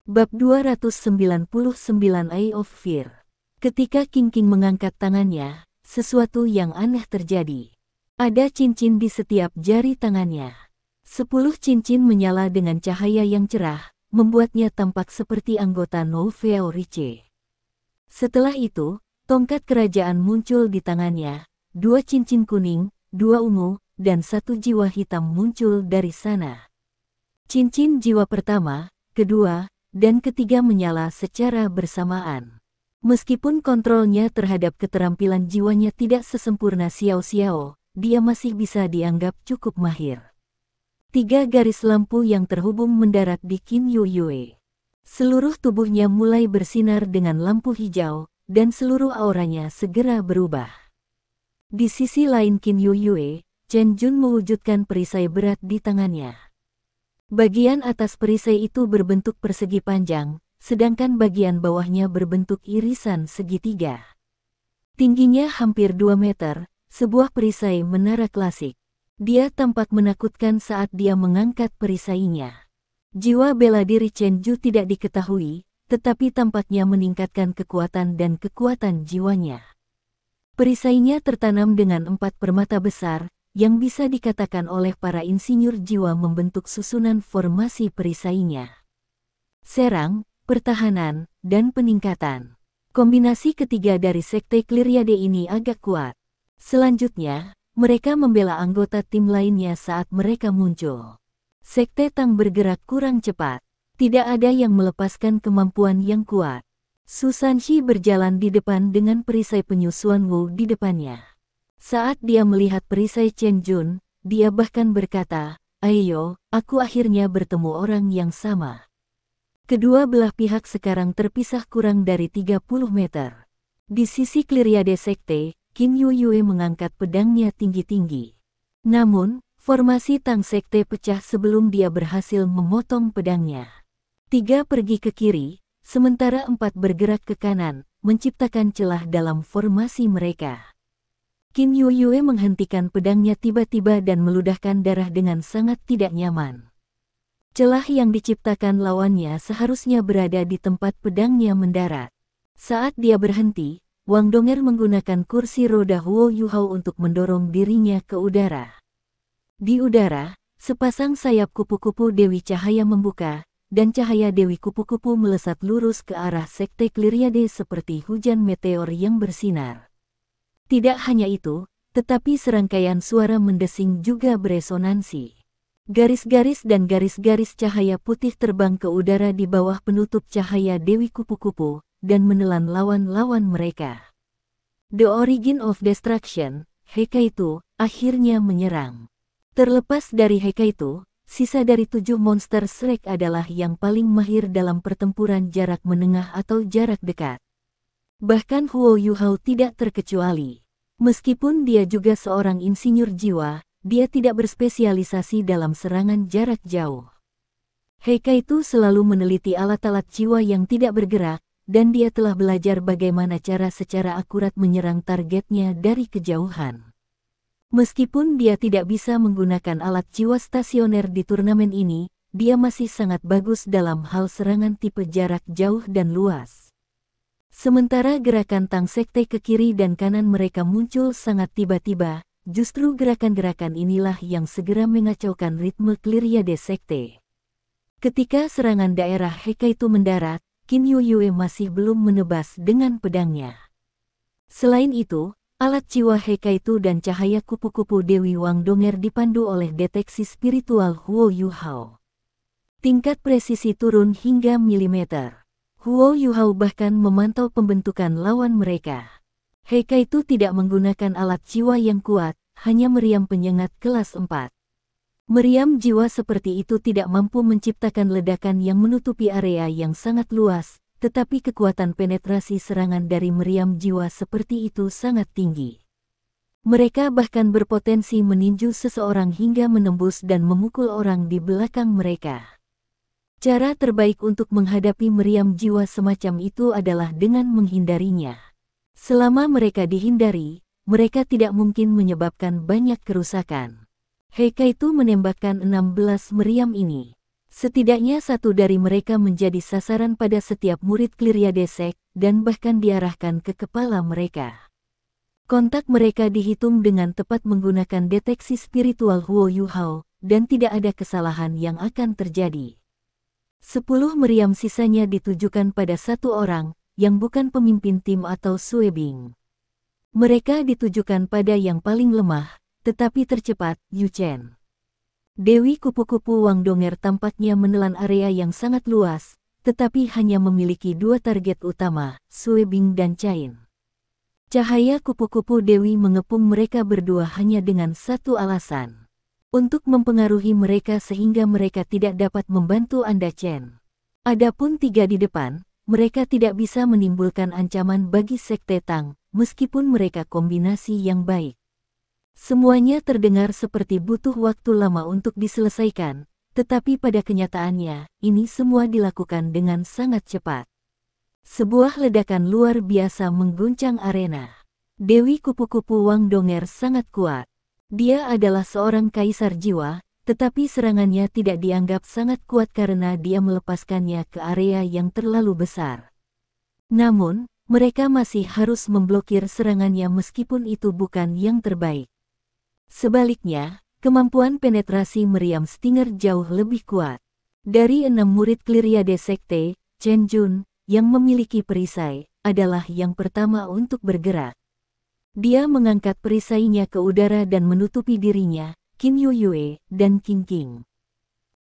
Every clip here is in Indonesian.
Bab 299 Eye of Fear. Ketika King mengangkat tangannya, sesuatu yang aneh terjadi. Ada cincin di setiap jari tangannya. 10 cincin menyala dengan cahaya yang cerah, membuatnya tampak seperti anggota Nouveau Riche. Setelah itu, tongkat kerajaan muncul di tangannya, 2 cincin kuning, 2 ungu, dan 1 jiwa hitam muncul dari sana. Cincin jiwa pertama, kedua, dan ketiga menyala secara bersamaan. Meskipun kontrolnya terhadap keterampilan jiwanya tidak sesempurna Xiao Xiao, dia masih bisa dianggap cukup mahir. 3 garis lampu yang terhubung mendarat di Qin Yuyue. Seluruh tubuhnya mulai bersinar dengan lampu hijau, dan seluruh auranya segera berubah. Di sisi lain Qin Yuyue, Chen Jun mewujudkan perisai berat di tangannya. Bagian atas perisai itu berbentuk persegi panjang, sedangkan bagian bawahnya berbentuk irisan segitiga. Tingginya hampir 2 meter, sebuah perisai menara klasik. Dia tampak menakutkan saat dia mengangkat perisainya. Jiwa bela diri Chen Ju tidak diketahui, tetapi tampaknya meningkatkan kekuatan dan kekuatan jiwanya. Perisainya tertanam dengan 4 permata besar, yang bisa dikatakan oleh para insinyur jiwa membentuk susunan formasi perisainya. Serang, pertahanan, dan peningkatan. Kombinasi ketiga dari Sekte Clyriade ini agak kuat. Selanjutnya, mereka membela anggota tim lainnya saat mereka muncul. Sekte Tang bergerak kurang cepat. Tidak ada yang melepaskan kemampuan yang kuat. Su Sanxi berjalan di depan dengan perisai penyusuan Wu di depannya. Saat dia melihat perisai Chen Jun, dia bahkan berkata, "Ayo, aku akhirnya bertemu orang yang sama." Kedua belah pihak sekarang terpisah kurang dari 30 meter. Di sisi Clyriade Sekte, Qin Yuyue mengangkat pedangnya tinggi-tinggi. Namun, formasi Tang Sekte pecah sebelum dia berhasil memotong pedangnya. 3 pergi ke kiri, sementara 4 bergerak ke kanan, menciptakan celah dalam formasi mereka. Qin Yuyue menghentikan pedangnya tiba-tiba dan meludahkan darah dengan sangat tidak nyaman. Celah yang diciptakan lawannya seharusnya berada di tempat pedangnya mendarat. Saat dia berhenti, Wang Donger menggunakan kursi roda Huo Yuhao untuk mendorong dirinya ke udara. Di udara, sepasang sayap kupu-kupu Dewi Cahaya membuka, dan cahaya Dewi Kupu-Kupu melesat lurus ke arah Sekte Clyriade seperti hujan meteor yang bersinar. Tidak hanya itu, tetapi serangkaian suara mendesing juga beresonansi. Garis-garis dan garis-garis cahaya putih terbang ke udara di bawah penutup cahaya Dewi Kupu-Kupu, dan menelan lawan-lawan mereka. The Origin of Destruction, Heikaitu, akhirnya menyerang. Terlepas dari Heikaitu, sisa dari 7 monster Shrek adalah yang paling mahir dalam pertempuran jarak menengah atau jarak dekat. Bahkan Huo Yuhao tidak terkecuali. Meskipun dia juga seorang insinyur jiwa, dia tidak berspesialisasi dalam serangan jarak jauh. Heikaitu selalu meneliti alat-alat jiwa yang tidak bergerak, dan dia telah belajar bagaimana cara secara akurat menyerang targetnya dari kejauhan. Meskipun dia tidak bisa menggunakan alat jiwa stasioner di turnamen ini, dia masih sangat bagus dalam hal serangan tipe jarak jauh dan luas. Sementara gerakan Tang Sekte ke kiri dan kanan mereka muncul sangat tiba-tiba, justru gerakan-gerakan inilah yang segera mengacaukan ritme Clyriade Sekte. Ketika serangan daerah Heikaitu mendarat, Qin Yuyue masih belum menebas dengan pedangnya. Selain itu, alat jiwa Heikaitu dan cahaya kupu-kupu Dewi Wang Donger dipandu oleh deteksi spiritual Huo Yuhao. Tingkat presisi turun hingga milimeter. Huo Yuhao bahkan memantau pembentukan lawan mereka. Heikaitu tidak menggunakan alat jiwa yang kuat, hanya meriam penyengat kelas 4. Meriam jiwa seperti itu tidak mampu menciptakan ledakan yang menutupi area yang sangat luas, tetapi kekuatan penetrasi serangan dari meriam jiwa seperti itu sangat tinggi. Mereka bahkan berpotensi meninju seseorang hingga menembus dan memukul orang di belakang mereka. Cara terbaik untuk menghadapi meriam jiwa semacam itu adalah dengan menghindarinya. Selama mereka dihindari, mereka tidak mungkin menyebabkan banyak kerusakan. Heikaitu menembakkan 16 meriam ini. Setidaknya satu dari mereka menjadi sasaran pada setiap murid Clyriadesek dan bahkan diarahkan ke kepala mereka. Kontak mereka dihitung dengan tepat menggunakan deteksi spiritual Huo Yuhao, dan tidak ada kesalahan yang akan terjadi. 10 meriam sisanya ditujukan pada satu orang, yang bukan pemimpin tim atau Suebing. Mereka ditujukan pada yang paling lemah, tetapi tercepat, Yu Chen. Dewi kupu-kupu Wang Donger tampaknya menelan area yang sangat luas, tetapi hanya memiliki 2 target utama, Suebing dan Cain. Cahaya kupu-kupu Dewi mengepung mereka berdua hanya dengan satu alasan. Untuk mempengaruhi mereka sehingga mereka tidak dapat membantu Anda Chen. Adapun 3 di depan, mereka tidak bisa menimbulkan ancaman bagi Sekte Tang, meskipun mereka kombinasi yang baik. Semuanya terdengar seperti butuh waktu lama untuk diselesaikan, tetapi pada kenyataannya, ini semua dilakukan dengan sangat cepat. Sebuah ledakan luar biasa mengguncang arena. Dewi kupu-kupu Wang Donger sangat kuat. Dia adalah seorang kaisar jiwa, tetapi serangannya tidak dianggap sangat kuat karena dia melepaskannya ke area yang terlalu besar. Namun, mereka masih harus memblokir serangannya meskipun itu bukan yang terbaik. Sebaliknya, kemampuan penetrasi meriam Stinger jauh lebih kuat. Dari 6 murid Clyriade Sekte, Chen Jun, yang memiliki perisai, adalah yang pertama untuk bergerak. Dia mengangkat perisainya ke udara dan menutupi dirinya, Qin Yuyue, dan Qing Qing.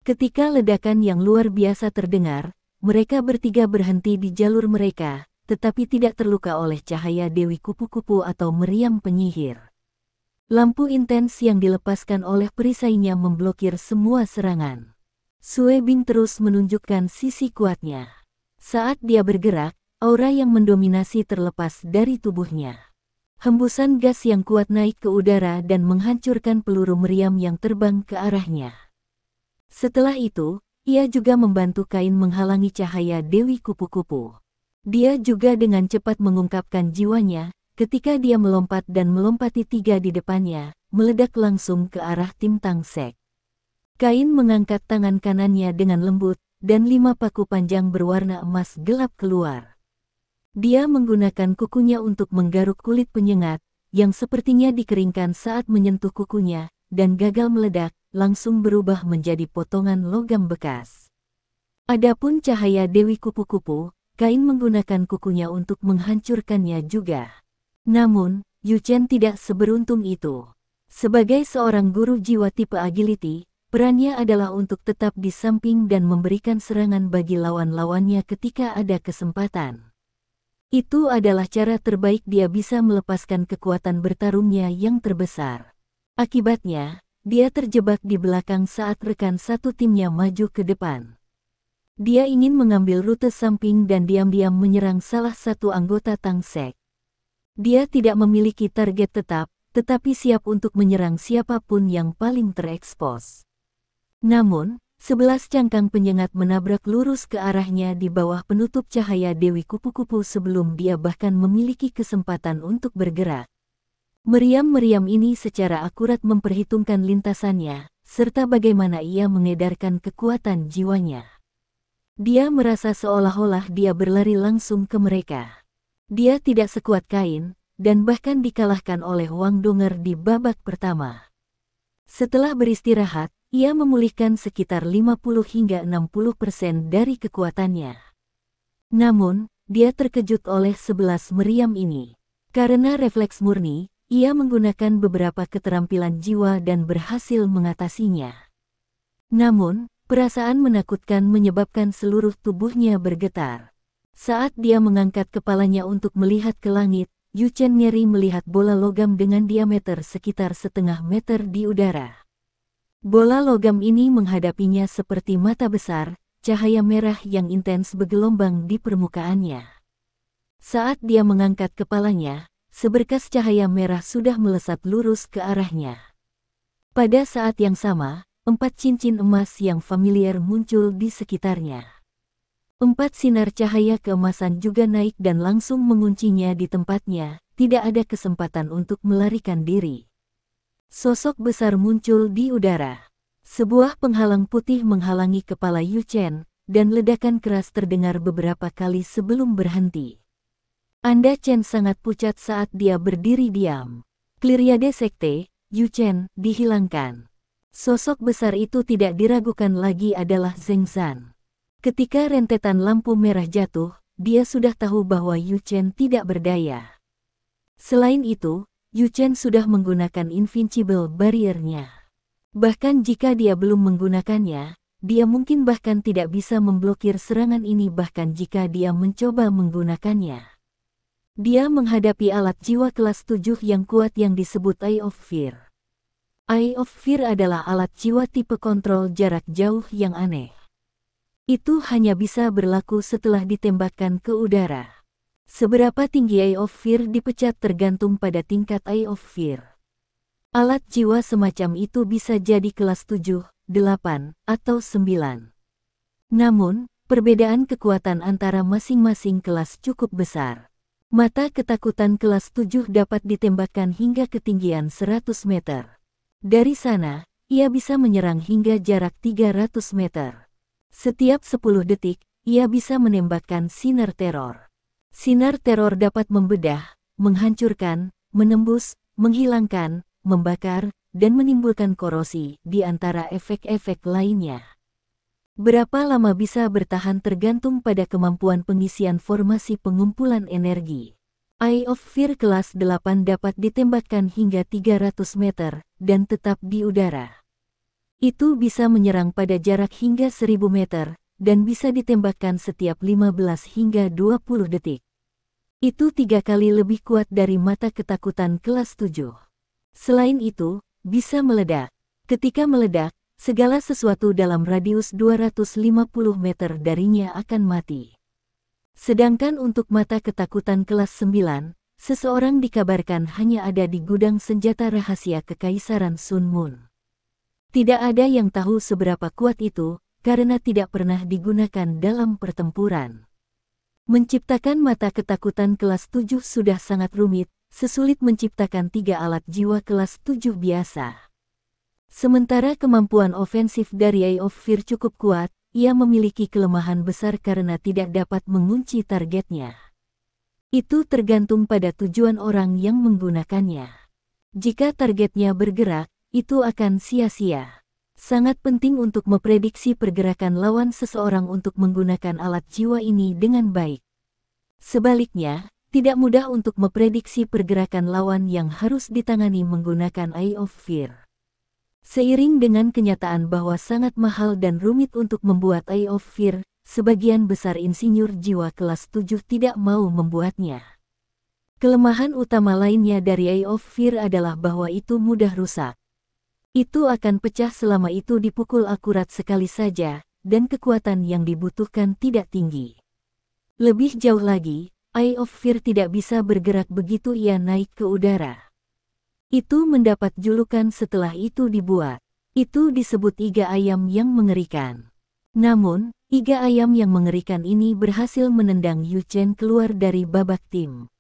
Ketika ledakan yang luar biasa terdengar, mereka bertiga berhenti di jalur mereka, tetapi tidak terluka oleh cahaya Dewi Kupu-Kupu atau meriam penyihir. Lampu intens yang dilepaskan oleh perisainya memblokir semua serangan. Suebing terus menunjukkan sisi kuatnya. Saat dia bergerak, aura yang mendominasi terlepas dari tubuhnya. Hembusan gas yang kuat naik ke udara dan menghancurkan peluru meriam yang terbang ke arahnya. Setelah itu, ia juga membantu kain menghalangi cahaya Dewi Kupu-Kupu. Dia juga dengan cepat mengungkapkan jiwanya. Ketika dia melompat dan melompati 3 di depannya, meledak langsung ke arah tim Tang Sek. Kain mengangkat tangan kanannya dengan lembut, dan 5 paku panjang berwarna emas gelap keluar. Dia menggunakan kukunya untuk menggaruk kulit penyengat, yang sepertinya dikeringkan saat menyentuh kukunya, dan gagal meledak, langsung berubah menjadi potongan logam bekas. Adapun cahaya Dewi Kupu-Kupu, kain menggunakan kukunya untuk menghancurkannya juga. Namun, Yu Chen tidak seberuntung itu. Sebagai seorang guru jiwa tipe agility, perannya adalah untuk tetap di samping dan memberikan serangan bagi lawan-lawannya ketika ada kesempatan. Itu adalah cara terbaik dia bisa melepaskan kekuatan bertarungnya yang terbesar. Akibatnya, dia terjebak di belakang saat rekan satu timnya maju ke depan. Dia ingin mengambil rute samping dan diam-diam menyerang salah satu anggota Tang Sek. Dia tidak memiliki target tetap, tetapi siap untuk menyerang siapapun yang paling terekspos. Namun, 11 cangkang penyengat menabrak lurus ke arahnya di bawah penutup cahaya Dewi Kupu-Kupu sebelum dia bahkan memiliki kesempatan untuk bergerak. Meriam-meriam ini secara akurat memperhitungkan lintasannya, serta bagaimana ia mengedarkan kekuatan jiwanya. Dia merasa seolah-olah dia berlari langsung ke mereka. Dia tidak sekuat kain, dan bahkan dikalahkan oleh Wang Donger di babak pertama. Setelah beristirahat, ia memulihkan sekitar 50 hingga 60% dari kekuatannya. Namun, dia terkejut oleh 11 meriam ini. Karena refleks murni, ia menggunakan beberapa keterampilan jiwa dan berhasil mengatasinya. Namun, perasaan menakutkan menyebabkan seluruh tubuhnya bergetar. Saat dia mengangkat kepalanya untuk melihat ke langit, Yu Chen ngeri melihat bola logam dengan diameter sekitar setengah meter di udara. Bola logam ini menghadapinya seperti mata besar, cahaya merah yang intens bergelombang di permukaannya. Saat dia mengangkat kepalanya, seberkas cahaya merah sudah melesat lurus ke arahnya. Pada saat yang sama, 4 cincin emas yang familiar muncul di sekitarnya. 4 sinar cahaya keemasan juga naik dan langsung menguncinya di tempatnya, tidak ada kesempatan untuk melarikan diri. Sosok besar muncul di udara. Sebuah penghalang putih menghalangi kepala Yu Chen, dan ledakan keras terdengar beberapa kali sebelum berhenti. Anda Chen sangat pucat saat dia berdiri diam. Kliriade Sekte, Yu Chen, dihilangkan. Sosok besar itu tidak diragukan lagi adalah Zheng Zan. Ketika rentetan lampu merah jatuh, dia sudah tahu bahwa Yu Chen tidak berdaya. Selain itu, Yu Chen sudah menggunakan Invincible Barrier-nya. Bahkan jika dia belum menggunakannya, dia mungkin bahkan tidak bisa memblokir serangan ini bahkan jika dia mencoba menggunakannya. Dia menghadapi alat jiwa kelas 7 yang kuat yang disebut Eye of Fear. Eye of Fear adalah alat jiwa tipe kontrol jarak jauh yang aneh. Itu hanya bisa berlaku setelah ditembakkan ke udara. Seberapa tinggi Eye of Fear dipecat tergantung pada tingkat Eye of Fear. Alat jiwa semacam itu bisa jadi kelas 7, 8, atau 9. Namun, perbedaan kekuatan antara masing-masing kelas cukup besar. Mata ketakutan kelas 7 dapat ditembakkan hingga ketinggian 100 meter. Dari sana, ia bisa menyerang hingga jarak 300 meter. Setiap 10 detik, ia bisa menembakkan sinar teror. Sinar teror dapat membedah, menghancurkan, menembus, menghilangkan, membakar, dan menimbulkan korosi, di antara efek-efek lainnya. Berapa lama bisa bertahan tergantung pada kemampuan pengisian formasi pengumpulan energi. Eye of Fear kelas 8 dapat ditembakkan hingga 300 meter, dan tetap di udara. Itu bisa menyerang pada jarak hingga 1000 meter, dan bisa ditembakkan setiap 15 hingga 20 detik. Itu 3 kali lebih kuat dari mata ketakutan kelas 7. Selain itu, bisa meledak. Ketika meledak, segala sesuatu dalam radius 250 meter darinya akan mati. Sedangkan untuk mata ketakutan kelas 9, seseorang dikabarkan hanya ada di gudang senjata rahasia Kekaisaran Sun Moon. Tidak ada yang tahu seberapa kuat itu, karena tidak pernah digunakan dalam pertempuran. Menciptakan mata ketakutan kelas 7 sudah sangat rumit, sesulit menciptakan 3 alat jiwa kelas 7 biasa. Sementara kemampuan ofensif dari Eye of Fear cukup kuat, ia memiliki kelemahan besar karena tidak dapat mengunci targetnya. Itu tergantung pada tujuan orang yang menggunakannya. Jika targetnya bergerak, itu akan sia-sia. Sangat penting untuk memprediksi pergerakan lawan seseorang untuk menggunakan alat jiwa ini dengan baik. Sebaliknya, tidak mudah untuk memprediksi pergerakan lawan yang harus ditangani menggunakan Eye of Fear. Seiring dengan kenyataan bahwa sangat mahal dan rumit untuk membuat Eye of Fear, sebagian besar insinyur jiwa kelas 7 tidak mau membuatnya. Kelemahan utama lainnya dari Eye of Fear adalah bahwa itu mudah rusak. Itu akan pecah selama itu dipukul akurat sekali saja, dan kekuatan yang dibutuhkan tidak tinggi. Lebih jauh lagi, Eye of Fear tidak bisa bergerak begitu ia naik ke udara. Itu mendapat julukan setelah itu dibuat. Itu disebut iga ayam yang mengerikan. Namun, iga ayam yang mengerikan ini berhasil menendang Yu Chen keluar dari babak tim.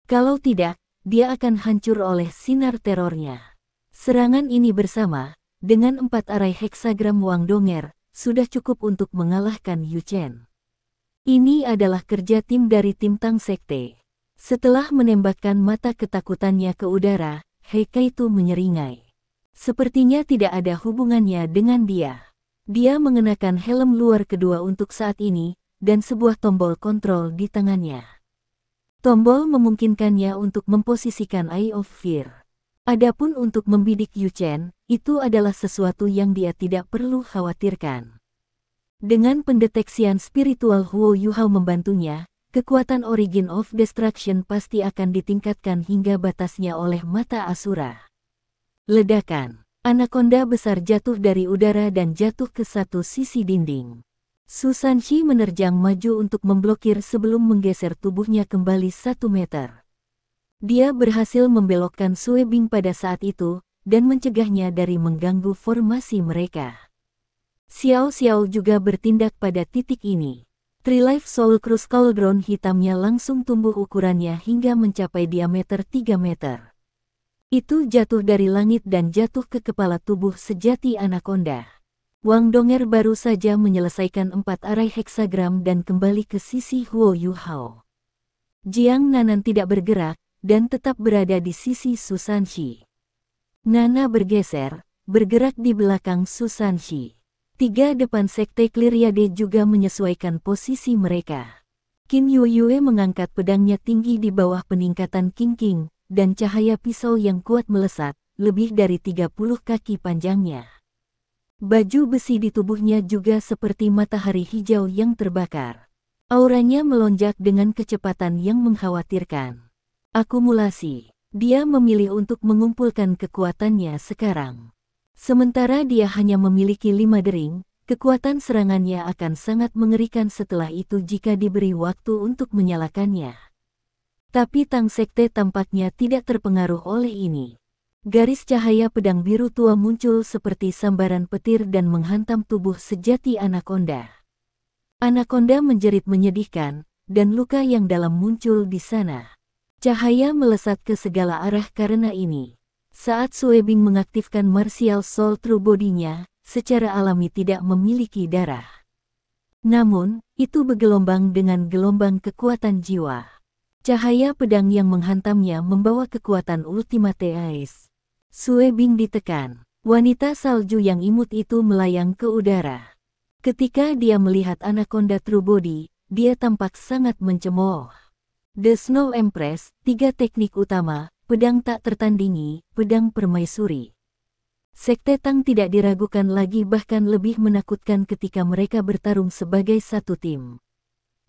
Kalau tidak, dia akan hancur oleh sinar terornya. Serangan ini bersama, dengan 4 arai heksagram Wang Donger, sudah cukup untuk mengalahkan Yu Chen. Ini adalah kerja tim dari tim Tang Sekte. Setelah menembakkan mata ketakutannya ke udara, Heikaitu menyeringai. Sepertinya tidak ada hubungannya dengan dia. Dia mengenakan helm luar kedua untuk saat ini, dan sebuah tombol kontrol di tangannya. Tombol memungkinkannya untuk memposisikan Eye of Fear. Adapun untuk membidik Yu Chen, itu adalah sesuatu yang dia tidak perlu khawatirkan. Dengan pendeteksian spiritual Huo Yuhao membantunya, kekuatan Origin of Destruction pasti akan ditingkatkan hingga batasnya oleh mata Asura. Ledakan. Anaconda besar jatuh dari udara dan jatuh ke satu sisi dinding. Su Sanxi menerjang maju untuk memblokir sebelum menggeser tubuhnya kembali 1 meter. Dia berhasil membelokkan Sue Bing pada saat itu, dan mencegahnya dari mengganggu formasi mereka. Xiao Xiao juga bertindak pada titik ini. Trilife Soul Cruise Cauldron hitamnya langsung tumbuh ukurannya hingga mencapai diameter 3 meter. Itu jatuh dari langit dan jatuh ke kepala tubuh sejati anakonda. Wang Donger baru saja menyelesaikan 4 arai heksagram dan kembali ke sisi Huo Yuhao. Jiang Nanan tidak bergerak dan tetap berada di sisi Susanshi. Nana bergerak di belakang Susanshi. 3 depan sekte Cleariade juga menyesuaikan posisi mereka. Qin Yueyue mengangkat pedangnya tinggi di bawah peningkatan King, dan cahaya pisau yang kuat melesat, lebih dari 30 kaki panjangnya. Baju besi di tubuhnya juga seperti matahari hijau yang terbakar. Auranya melonjak dengan kecepatan yang mengkhawatirkan. Akumulasi. Dia memilih untuk mengumpulkan kekuatannya sekarang. Sementara dia hanya memiliki 5 dering, kekuatan serangannya akan sangat mengerikan setelah itu jika diberi waktu untuk menyalakannya. Tapi Tang Sekte tampaknya tidak terpengaruh oleh ini. Garis cahaya pedang biru tua muncul seperti sambaran petir dan menghantam tubuh sejati anakonda. Anakonda menjerit menyedihkan, dan luka yang dalam muncul di sana. Cahaya melesat ke segala arah karena ini. Saat Suebing mengaktifkan Martial Soul True Body-nya, secara alami tidak memiliki darah. Namun, itu bergelombang dengan gelombang kekuatan jiwa. Cahaya pedang yang menghantamnya membawa kekuatan Ultimate Ace. Suebing ditekan. Wanita salju yang imut itu melayang ke udara. Ketika dia melihat anakonda True Body, dia tampak sangat mencemooh. The Snow Empress, 3 teknik utama, pedang tak tertandingi, pedang permaisuri. Sekte Tang tidak diragukan lagi, bahkan lebih menakutkan ketika mereka bertarung sebagai satu tim.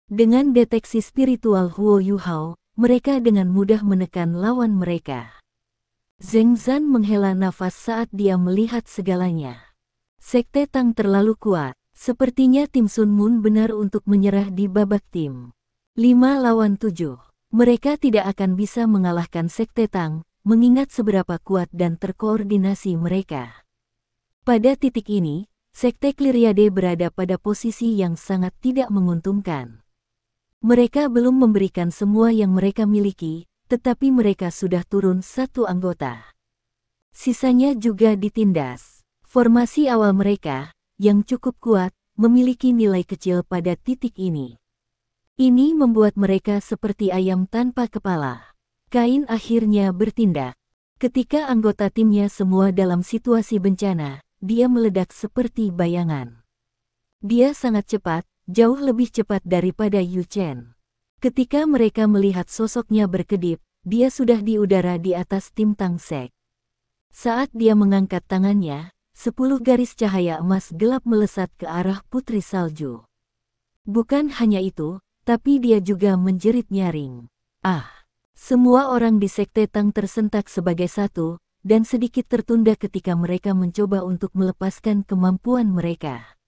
Dengan deteksi spiritual Huo Yuhao, mereka dengan mudah menekan lawan mereka. Zheng Zan menghela nafas saat dia melihat segalanya. Sekte Tang terlalu kuat, sepertinya tim Sun Moon benar untuk menyerah di babak tim. 5 lawan 7. Mereka tidak akan bisa mengalahkan Sekte Tang, mengingat seberapa kuat dan terkoordinasi mereka. Pada titik ini, Sekte Cleariade berada pada posisi yang sangat tidak menguntungkan. Mereka belum memberikan semua yang mereka miliki, tetapi mereka sudah turun 1 anggota. Sisanya juga ditindas. Formasi awal mereka, yang cukup kuat, memiliki nilai kecil pada titik ini. Ini membuat mereka seperti ayam tanpa kepala. Kain akhirnya bertindak. Ketika anggota timnya semua dalam situasi bencana, dia meledak seperti bayangan. Dia sangat cepat, jauh lebih cepat daripada Yu Chen. Ketika mereka melihat sosoknya berkedip, dia sudah di udara di atas tim Tang Sek. Saat dia mengangkat tangannya, 10 garis cahaya emas gelap melesat ke arah Putri Salju. Bukan hanya itu, tapi dia juga menjerit nyaring. Semua orang di Sekte Tang tersentak sebagai satu, dan sedikit tertunda ketika mereka mencoba untuk melepaskan kemampuan mereka.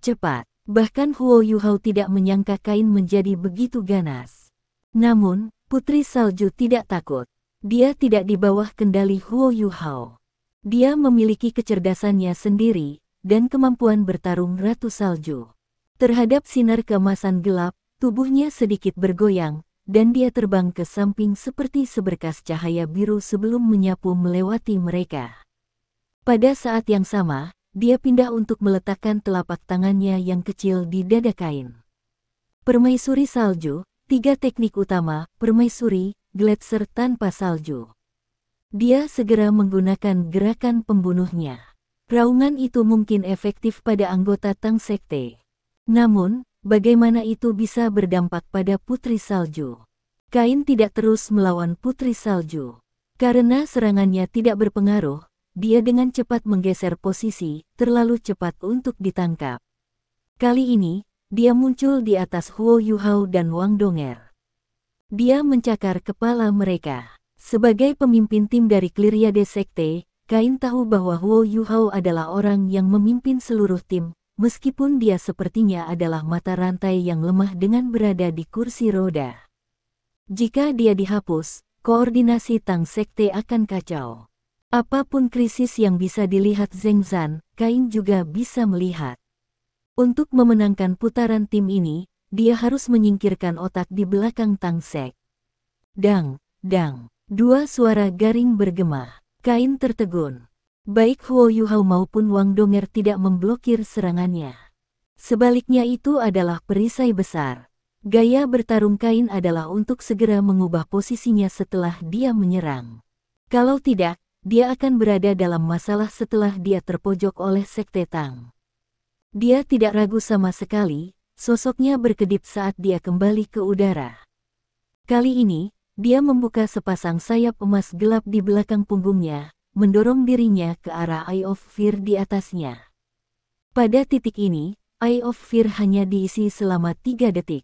Cepat. Bahkan Huo Yuhao tidak menyangka kain menjadi begitu ganas. Namun, Putri Salju tidak takut. Dia tidak di bawah kendali Huo Yuhao. Dia memiliki kecerdasannya sendiri, dan kemampuan bertarung Ratu Salju. Terhadap sinar keemasan gelap, tubuhnya sedikit bergoyang, dan dia terbang ke samping seperti seberkas cahaya biru sebelum menyapu melewati mereka. Pada saat yang sama, dia pindah untuk meletakkan telapak tangannya yang kecil di dada kain. Permaisuri salju, 3 teknik utama, permaisuri, gletser tanpa salju. Dia segera menggunakan gerakan pembunuhnya. Raungan itu mungkin efektif pada anggota Tang Sekte. Namun, bagaimana itu bisa berdampak pada Putri Salju? Kain tidak terus melawan Putri Salju. Karena serangannya tidak berpengaruh, dia dengan cepat menggeser posisi, terlalu cepat untuk ditangkap. Kali ini, dia muncul di atas Huo Yuhao dan Wang Donger. Dia mencakar kepala mereka. Sebagai pemimpin tim dari Cleariade Sekte, Kain tahu bahwa Huo Yuhao adalah orang yang memimpin seluruh tim, meskipun dia sepertinya adalah mata rantai yang lemah dengan berada di kursi roda. Jika dia dihapus, koordinasi Tang Sekte akan kacau. Apapun krisis yang bisa dilihat Zheng Zan, Kain juga bisa melihat. Untuk memenangkan putaran tim ini, dia harus menyingkirkan otak di belakang Tang Sek. Dang, dang. Dua suara garing bergema. Kain tertegun. Baik Huo Yuhao maupun Wang Donger tidak memblokir serangannya. Sebaliknya itu adalah perisai besar. Gaya bertarung Kain adalah untuk segera mengubah posisinya setelah dia menyerang. Kalau tidak, dia akan berada dalam masalah setelah dia terpojok oleh Sekte Tang. Dia tidak ragu sama sekali, sosoknya berkedip saat dia kembali ke udara. Kali ini, dia membuka sepasang sayap emas gelap di belakang punggungnya, mendorong dirinya ke arah Eye of Fear di atasnya. Pada titik ini, Eye of Fear hanya diisi selama 3 detik.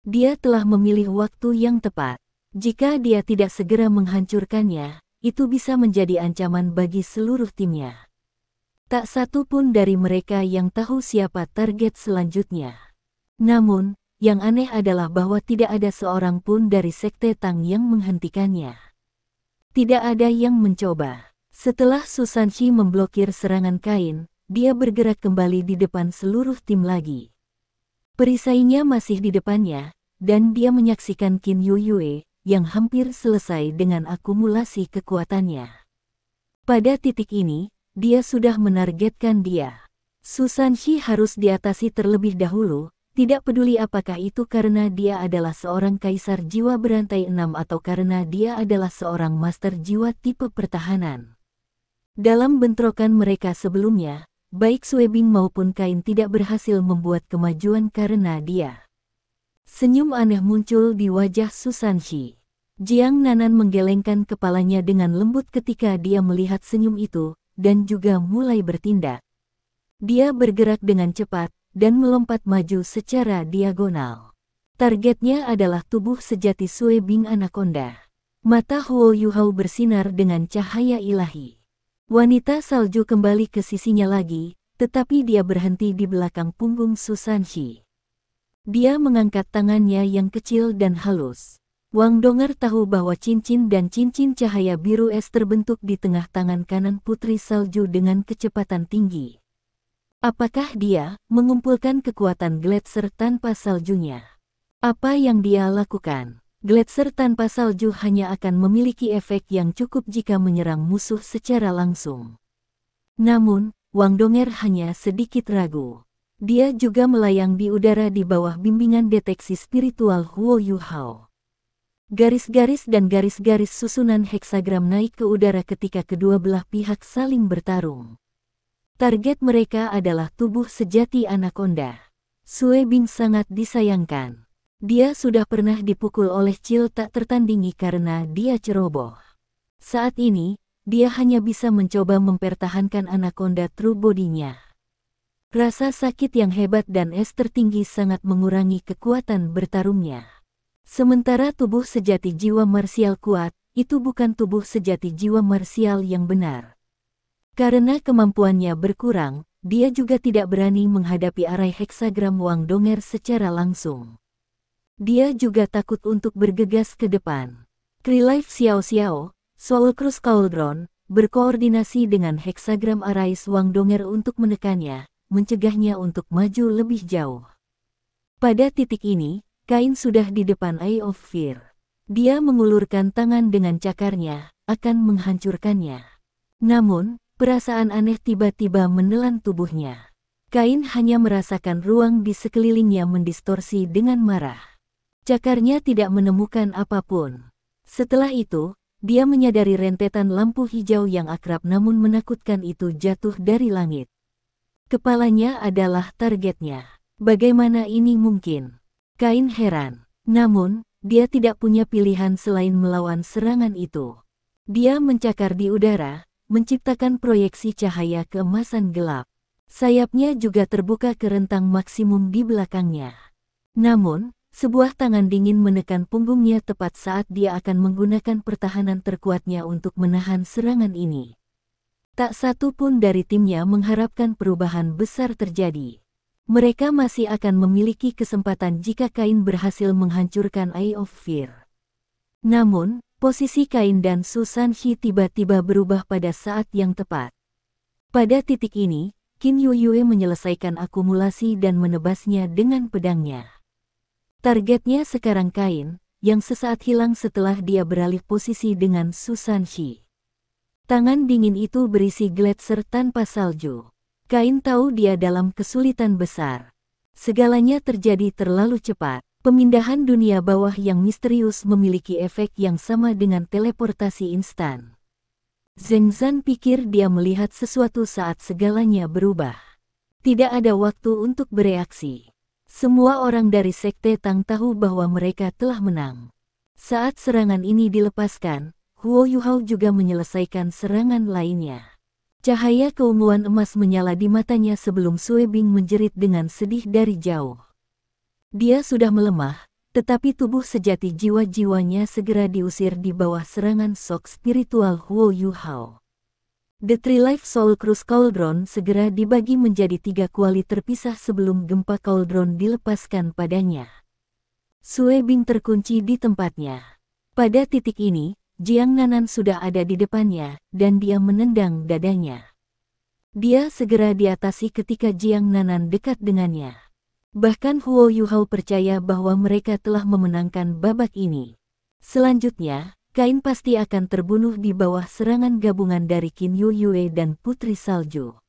Dia telah memilih waktu yang tepat. Jika dia tidak segera menghancurkannya, itu bisa menjadi ancaman bagi seluruh timnya. Tak satu pun dari mereka yang tahu siapa target selanjutnya. Namun, yang aneh adalah bahwa tidak ada seorang pun dari Sekte Tang yang menghentikannya. Tidak ada yang mencoba. Setelah Susanshi memblokir serangan Kain, dia bergerak kembali di depan seluruh tim lagi. Perisainya masih di depannya, dan dia menyaksikan Qin Yuyue yang hampir selesai dengan akumulasi kekuatannya. Pada titik ini, dia sudah menargetkan dia. Susanshi harus diatasi terlebih dahulu, tidak peduli apakah itu karena dia adalah seorang kaisar jiwa berantai 6 atau karena dia adalah seorang master jiwa tipe pertahanan. Dalam bentrokan mereka sebelumnya, baik Suebing maupun Kain tidak berhasil membuat kemajuan karena dia. Senyum aneh muncul di wajah Susanshi. Jiang Nanan menggelengkan kepalanya dengan lembut ketika dia melihat senyum itu, dan juga mulai bertindak. Dia bergerak dengan cepat, dan melompat maju secara diagonal. Targetnya adalah tubuh sejati Suebing Anaconda. Mata Huo Yuhao bersinar dengan cahaya ilahi. Wanita salju kembali ke sisinya lagi, tetapi dia berhenti di belakang punggung Susanshi. Dia mengangkat tangannya yang kecil dan halus. Wang Donger tahu bahwa cincin dan cincin cahaya biru es terbentuk di tengah tangan kanan putri salju dengan kecepatan tinggi. Apakah dia mengumpulkan kekuatan Gletser tanpa saljunya? Apa yang dia lakukan? Gletser tanpa salju hanya akan memiliki efek yang cukup jika menyerang musuh secara langsung. Namun, Wang Donger hanya sedikit ragu. Dia juga melayang di udara di bawah bimbingan deteksi spiritual Huo Yuhao. Garis-garis dan garis-garis susunan heksagram naik ke udara ketika kedua belah pihak saling bertarung. Target mereka adalah tubuh sejati Anaconda. Suebing sangat disayangkan. Dia sudah pernah dipukul oleh Cil tak tertandingi karena dia ceroboh. Saat ini, dia hanya bisa mencoba mempertahankan Anaconda true body-nya. Rasa sakit yang hebat dan es tertinggi sangat mengurangi kekuatan bertarungnya. Sementara tubuh sejati jiwa marsial kuat, itu bukan tubuh sejati jiwa marsial yang benar. Karena kemampuannya berkurang, dia juga tidak berani menghadapi arai heksagram Wang Donger secara langsung. Dia juga takut untuk bergegas ke depan. Krilife Xiao Xiao, Soul Cruise Cauldron, berkoordinasi dengan heksagram arais Wang Donger untuk menekannya, mencegahnya untuk maju lebih jauh. Pada titik ini, Kain sudah di depan Eye of Fear. Dia mengulurkan tangan dengan cakarnya, akan menghancurkannya. Namun, perasaan aneh tiba-tiba menelan tubuhnya. Kain hanya merasakan ruang di sekelilingnya mendistorsi dengan marah. Cakarnya tidak menemukan apapun. Setelah itu, dia menyadari rentetan lampu hijau yang akrab namun menakutkan itu jatuh dari langit. Kepalanya adalah targetnya. Bagaimana ini mungkin? Kain heran. Namun, dia tidak punya pilihan selain melawan serangan itu. Dia mencakar di udara, menciptakan proyeksi cahaya keemasan gelap. Sayapnya juga terbuka ke rentang maksimum di belakangnya. Namun, sebuah tangan dingin menekan punggungnya tepat saat dia akan menggunakan pertahanan terkuatnya untuk menahan serangan ini. Tak satu pun dari timnya mengharapkan perubahan besar terjadi. Mereka masih akan memiliki kesempatan jika Kain berhasil menghancurkan Eye of Fear. Namun, posisi Kain dan Susanshi tiba-tiba berubah pada saat yang tepat. Pada titik ini, Qin Yuyue menyelesaikan akumulasi dan menebasnya dengan pedangnya. Targetnya sekarang Kain, yang sesaat hilang setelah dia beralih posisi dengan Susan Shi. Tangan dingin itu berisi gletser tanpa salju. Kain tahu dia dalam kesulitan besar. Segalanya terjadi terlalu cepat. Pemindahan dunia bawah yang misterius memiliki efek yang sama dengan teleportasi instan. Zheng Zan pikir dia melihat sesuatu saat segalanya berubah. Tidak ada waktu untuk bereaksi. Semua orang dari Sekte Tang tahu bahwa mereka telah menang. Saat serangan ini dilepaskan, Huo Yuhao juga menyelesaikan serangan lainnya. Cahaya keunguan emas menyala di matanya sebelum Sue Bing menjerit dengan sedih dari jauh. Dia sudah melemah, tetapi tubuh sejati jiwa-jiwanya segera diusir di bawah serangan sok spiritual Huo Yuhao. The Three Life Soul Cruise Cauldron segera dibagi menjadi 3 kuali terpisah sebelum gempa cauldron dilepaskan padanya. Sue Bing terkunci di tempatnya. Pada titik ini, Jiang Nanan sudah ada di depannya, dan dia menendang dadanya. Dia segera diatasi ketika Jiang Nanan dekat dengannya. Bahkan Huo Yuhao percaya bahwa mereka telah memenangkan babak ini. Selanjutnya, Kain pasti akan terbunuh di bawah serangan gabungan dari Qin Yue dan Putri Salju.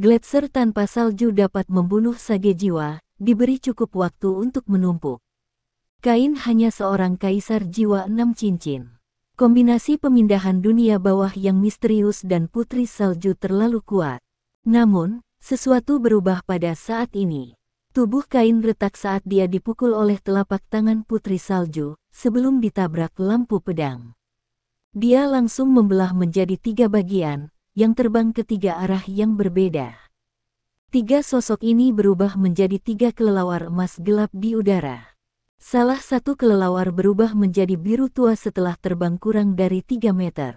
Gletser tanpa salju dapat membunuh sage jiwa, diberi cukup waktu untuk menumpuk. Kain hanya seorang kaisar jiwa 6 cincin. Kombinasi pemindahan dunia bawah yang misterius dan Putri Salju terlalu kuat. Namun, sesuatu berubah pada saat ini. Tubuh Kain retak saat dia dipukul oleh telapak tangan Putri Salju, sebelum ditabrak lampu pedang. Dia langsung membelah menjadi 3 bagian, yang terbang ke 3 arah yang berbeda. 3 sosok ini berubah menjadi 3 kelelawar emas gelap di udara. Salah satu kelelawar berubah menjadi biru tua setelah terbang kurang dari 3 meter.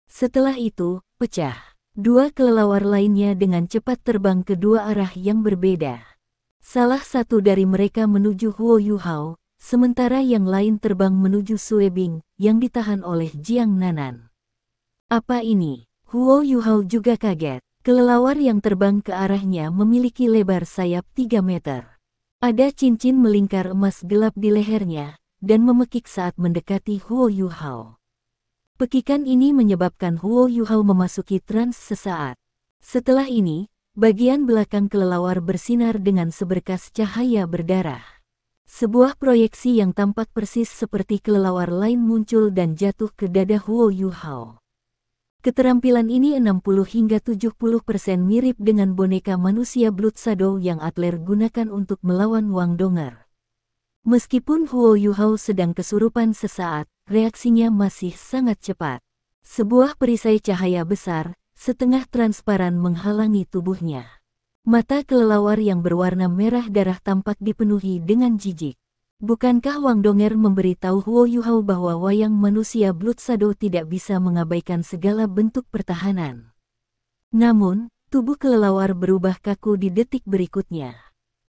Setelah itu, pecah. 2 kelelawar lainnya dengan cepat terbang ke 2 arah yang berbeda. Salah satu dari mereka menuju Huo Yuhao, sementara yang lain terbang menuju Sue Bing, yang ditahan oleh Jiang Nanan. Apa ini? Huo Yuhao juga kaget. Kelelawar yang terbang ke arahnya memiliki lebar sayap 3 meter. Ada cincin melingkar emas gelap di lehernya, dan memekik saat mendekati Huo Yuhao. Pekikan ini menyebabkan Huo Yuhao memasuki trans sesaat. Setelah ini, bagian belakang kelelawar bersinar dengan seberkas cahaya berdarah. Sebuah proyeksi yang tampak persis seperti kelelawar lain muncul dan jatuh ke dada Huo Yuhao. Keterampilan ini 60 hingga 70% mirip dengan boneka manusia Blood Shadow yang Adler gunakan untuk melawan Wang Donger. Meskipun Huo Yuhao sedang kesurupan sesaat, reaksinya masih sangat cepat. Sebuah perisai cahaya besar, setengah transparan menghalangi tubuhnya. Mata kelelawar yang berwarna merah darah tampak dipenuhi dengan jijik. Bukankah Wang Donger memberitahu Huo Yuhao bahwa wayang manusia Blood Shadow tidak bisa mengabaikan segala bentuk pertahanan? Namun, tubuh kelelawar berubah kaku di detik berikutnya.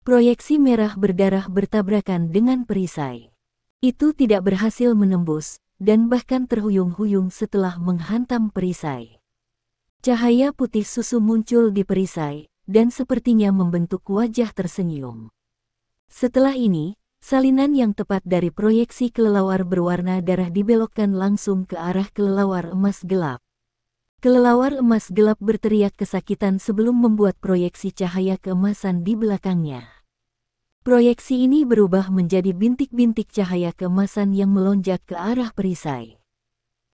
Proyeksi merah berdarah bertabrakan dengan perisai. Itu tidak berhasil menembus, dan bahkan terhuyung-huyung setelah menghantam perisai. Cahaya putih susu muncul di perisai, dan sepertinya membentuk wajah tersenyum. Setelah ini, salinan yang tepat dari proyeksi kelelawar berwarna darah dibelokkan langsung ke arah kelelawar emas gelap. Kelelawar emas gelap berteriak kesakitan sebelum membuat proyeksi cahaya keemasan di belakangnya. Proyeksi ini berubah menjadi bintik-bintik cahaya keemasan yang melonjak ke arah perisai.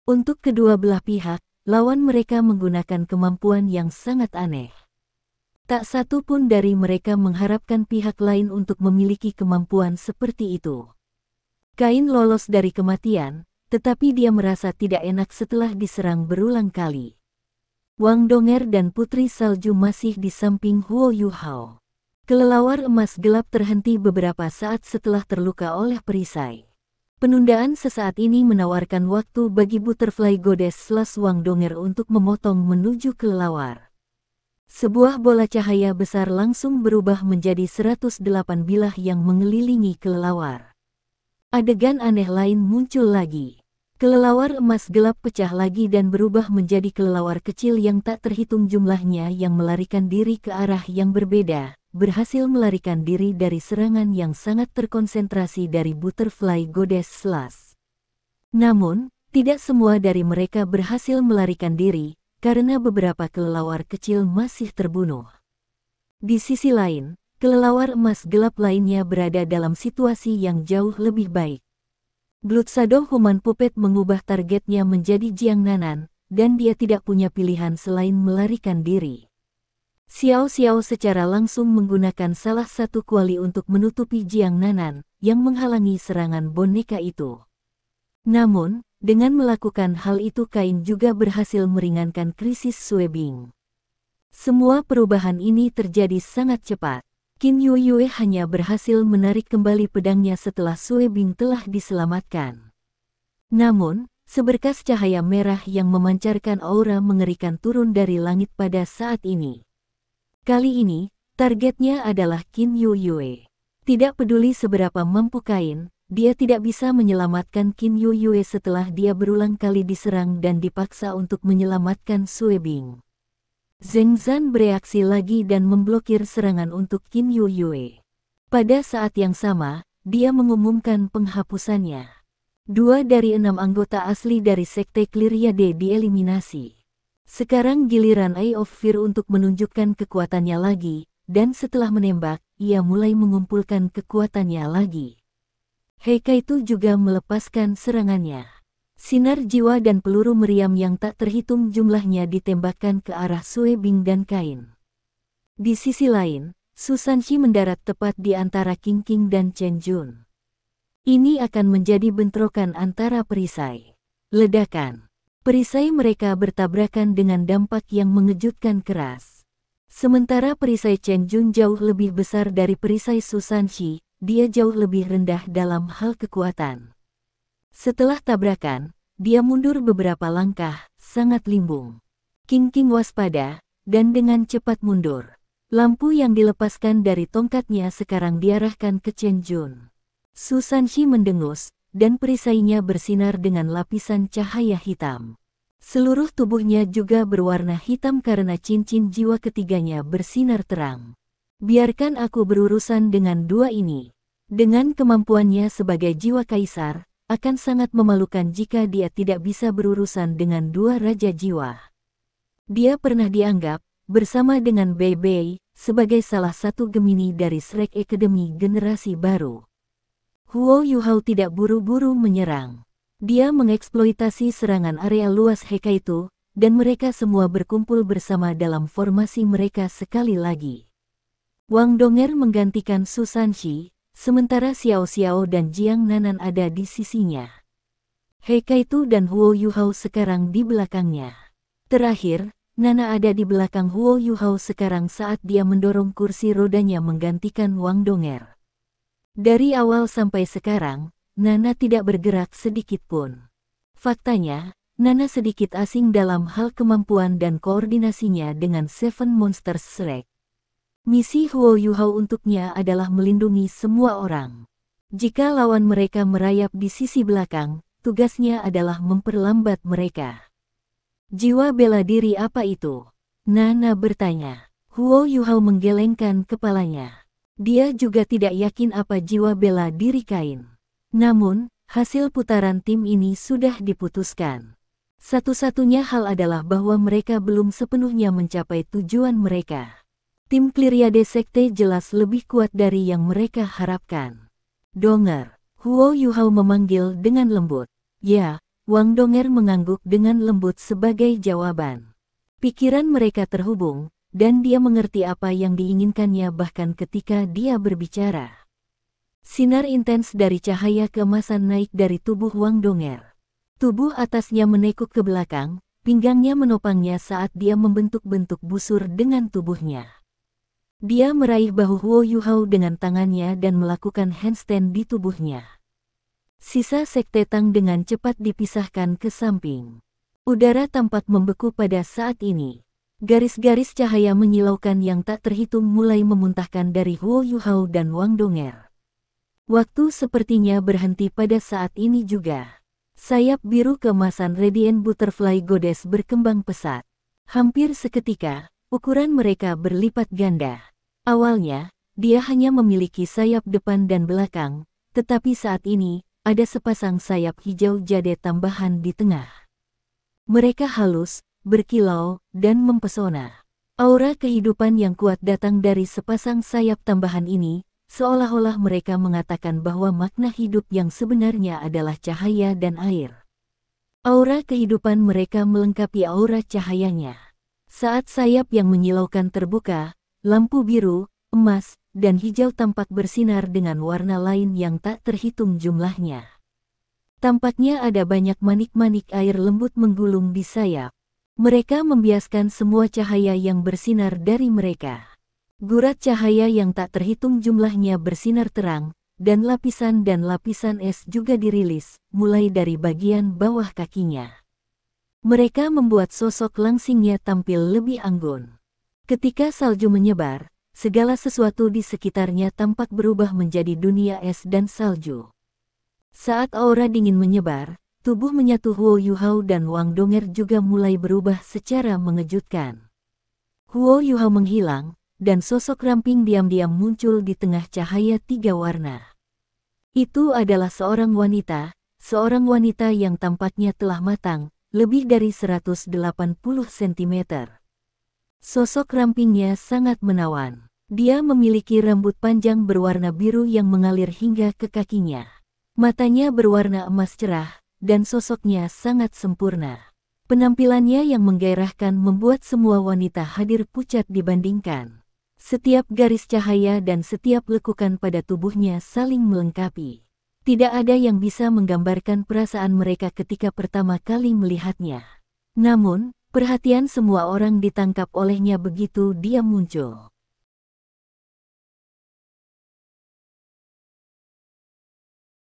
Untuk kedua belah pihak, lawan mereka menggunakan kemampuan yang sangat aneh. Tak satu pun dari mereka mengharapkan pihak lain untuk memiliki kemampuan seperti itu. Kain lolos dari kematian, tetapi dia merasa tidak enak setelah diserang berulang kali. Wang Donger dan Putri Salju masih di samping Huo Yuhao. Kelelawar emas gelap terhenti beberapa saat setelah terluka oleh perisai. Penundaan sesaat ini menawarkan waktu bagi Butterfly Goddess / Wang Donger untuk memotong menuju kelelawar. Sebuah bola cahaya besar langsung berubah menjadi 108 bilah yang mengelilingi kelelawar. Adegan aneh lain muncul lagi. Kelelawar emas gelap pecah lagi dan berubah menjadi kelelawar kecil yang tak terhitung jumlahnya yang melarikan diri ke arah yang berbeda, berhasil melarikan diri dari serangan yang sangat terkonsentrasi dari Butterfly Goddess Slash. Namun, tidak semua dari mereka berhasil melarikan diri, karena beberapa kelelawar kecil masih terbunuh. Di sisi lain, kelelawar emas gelap lainnya berada dalam situasi yang jauh lebih baik. Blood Shadow Human Puppet mengubah targetnya menjadi Jiang Nanan, dan dia tidak punya pilihan selain melarikan diri. Xiao Xiao secara langsung menggunakan salah satu kuali untuk menutupi Jiang Nanan, yang menghalangi serangan boneka itu. Namun, dengan melakukan hal itu Kain juga berhasil meringankan krisis Sue Bing. Semua perubahan ini terjadi sangat cepat. Qin Yue hanya berhasil menarik kembali pedangnya setelah Sue Bing telah diselamatkan. Namun, seberkas cahaya merah yang memancarkan aura mengerikan turun dari langit pada saat ini. Kali ini, targetnya adalah Qin Yue. Tidak peduli seberapa mampu Kain, dia tidak bisa menyelamatkan Qin Yue setelah dia berulang kali diserang dan dipaksa untuk menyelamatkan Sue Bing. Zheng Zan bereaksi lagi dan memblokir serangan untuk Qin Yue. Pada saat yang sama, dia mengumumkan penghapusannya. 2 dari 6 anggota asli dari Sekte Cleariade dieliminasi. Sekarang giliran Eye of Fear untuk menunjukkan kekuatannya lagi, dan setelah menembak, ia mulai mengumpulkan kekuatannya lagi. Heikaitu juga melepaskan serangannya. Sinar jiwa dan peluru meriam yang tak terhitung jumlahnya ditembakkan ke arah Sue Bing dan Kain. Di sisi lain, Su Sanxi mendarat tepat di antara Qing Qing dan Chen Jun. Ini akan menjadi bentrokan antara perisai. Ledakan. Perisai mereka bertabrakan dengan dampak yang mengejutkan keras. Sementara perisai Chen Jun jauh lebih besar dari perisai Su Sanxi, dia jauh lebih rendah dalam hal kekuatan. Setelah tabrakan, dia mundur beberapa langkah, sangat limbung. Qing Qing waspada, dan dengan cepat mundur. Lampu yang dilepaskan dari tongkatnya sekarang diarahkan ke Chen Jun. Su Sanxi mendengus, dan perisainya bersinar dengan lapisan cahaya hitam. Seluruh tubuhnya juga berwarna hitam karena cincin jiwa ketiganya bersinar terang. Biarkan aku berurusan dengan 2 ini. Dengan kemampuannya sebagai jiwa kaisar, akan sangat memalukan jika dia tidak bisa berurusan dengan 2 raja jiwa. Dia pernah dianggap, bersama dengan Bei Bei, sebagai salah satu Gemini dari Shrek Academy generasi baru. Huo Yuhao tidak buru-buru menyerang. Dia mengeksploitasi serangan area luas Heikaitu, dan mereka semua berkumpul bersama dalam formasi mereka sekali lagi. Wang Donger menggantikan Su Sanxi, sementara Xiao Xiao dan Jiang Nanan ada di sisinya. Heikaitu dan Huo Yuhao sekarang di belakangnya. Terakhir, Nana ada di belakang Huo Yuhao sekarang saat dia mendorong kursi rodanya menggantikan Wang Donger. Dari awal sampai sekarang, Nana tidak bergerak sedikit pun. Faktanya, Nana sedikit asing dalam hal kemampuan dan koordinasinya dengan Seven Monsters Shrek. Misi Huo Yuhao untuknya adalah melindungi semua orang. Jika lawan mereka merayap di sisi belakang, tugasnya adalah memperlambat mereka. Jiwa bela diri apa itu? Nana bertanya. Huo Yuhao menggelengkan kepalanya. Dia juga tidak yakin apa jiwa bela diri Kain. Namun, hasil putaran tim ini sudah diputuskan. Satu-satunya hal adalah bahwa mereka belum sepenuhnya mencapai tujuan mereka. Tim Cleariade Sekte jelas lebih kuat dari yang mereka harapkan. Donger. Huo Yuhao memanggil dengan lembut. Ya, Wang Donger mengangguk dengan lembut sebagai jawaban. Pikiran mereka terhubung, dan dia mengerti apa yang diinginkannya bahkan ketika dia berbicara. Sinar intens dari cahaya keemasan naik dari tubuh Wang Donger. Tubuh atasnya menekuk ke belakang, pinggangnya menopangnya saat dia membentuk-bentuk busur dengan tubuhnya. Dia meraih bahu Huo Yuhao dengan tangannya dan melakukan handstand di tubuhnya. Sisa Sekte Tang dengan cepat dipisahkan ke samping. Udara tampak membeku pada saat ini. Garis-garis cahaya menyilaukan yang tak terhitung mulai memuntahkan dari Huo Yuhao dan Wang Donger. Waktu sepertinya berhenti pada saat ini juga. Sayap biru keemasan Radiant Butterfly Goddess berkembang pesat. Hampir seketika, ukuran mereka berlipat ganda. Awalnya, dia hanya memiliki sayap depan dan belakang, tetapi saat ini, ada sepasang sayap hijau jade tambahan di tengah. Mereka halus, berkilau, dan mempesona. Aura kehidupan yang kuat datang dari sepasang sayap tambahan ini, seolah-olah mereka mengatakan bahwa makna hidup yang sebenarnya adalah cahaya dan air. Aura kehidupan mereka melengkapi aura cahayanya. Saat sayap yang menyilaukan terbuka, lampu biru, emas, dan hijau tampak bersinar dengan warna lain yang tak terhitung jumlahnya. Tampaknya ada banyak manik-manik air lembut menggulung di sayap. Mereka membiaskan semua cahaya yang bersinar dari mereka. Gurat cahaya yang tak terhitung jumlahnya bersinar terang, dan lapisan es juga dirilis, mulai dari bagian bawah kakinya. Mereka membuat sosok langsingnya tampil lebih anggun. Ketika salju menyebar, segala sesuatu di sekitarnya tampak berubah menjadi dunia es dan salju. Saat aura dingin menyebar, tubuh menyatu Huo Yuhao dan Wang Donger juga mulai berubah secara mengejutkan. Huo Yuhao menghilang, dan sosok ramping diam-diam muncul di tengah cahaya 3 warna. Itu adalah seorang wanita yang tampaknya telah matang, lebih dari 180 cm. Sosok rampingnya sangat menawan. Dia memiliki rambut panjang berwarna biru yang mengalir hingga ke kakinya. Matanya berwarna emas cerah, dan sosoknya sangat sempurna. Penampilannya yang menggairahkan membuat semua wanita hadir pucat dibandingkan. Setiap garis cahaya dan setiap lekukan pada tubuhnya saling melengkapi. Tidak ada yang bisa menggambarkan perasaan mereka ketika pertama kali melihatnya. Namun, perhatian semua orang ditangkap olehnya begitu dia muncul.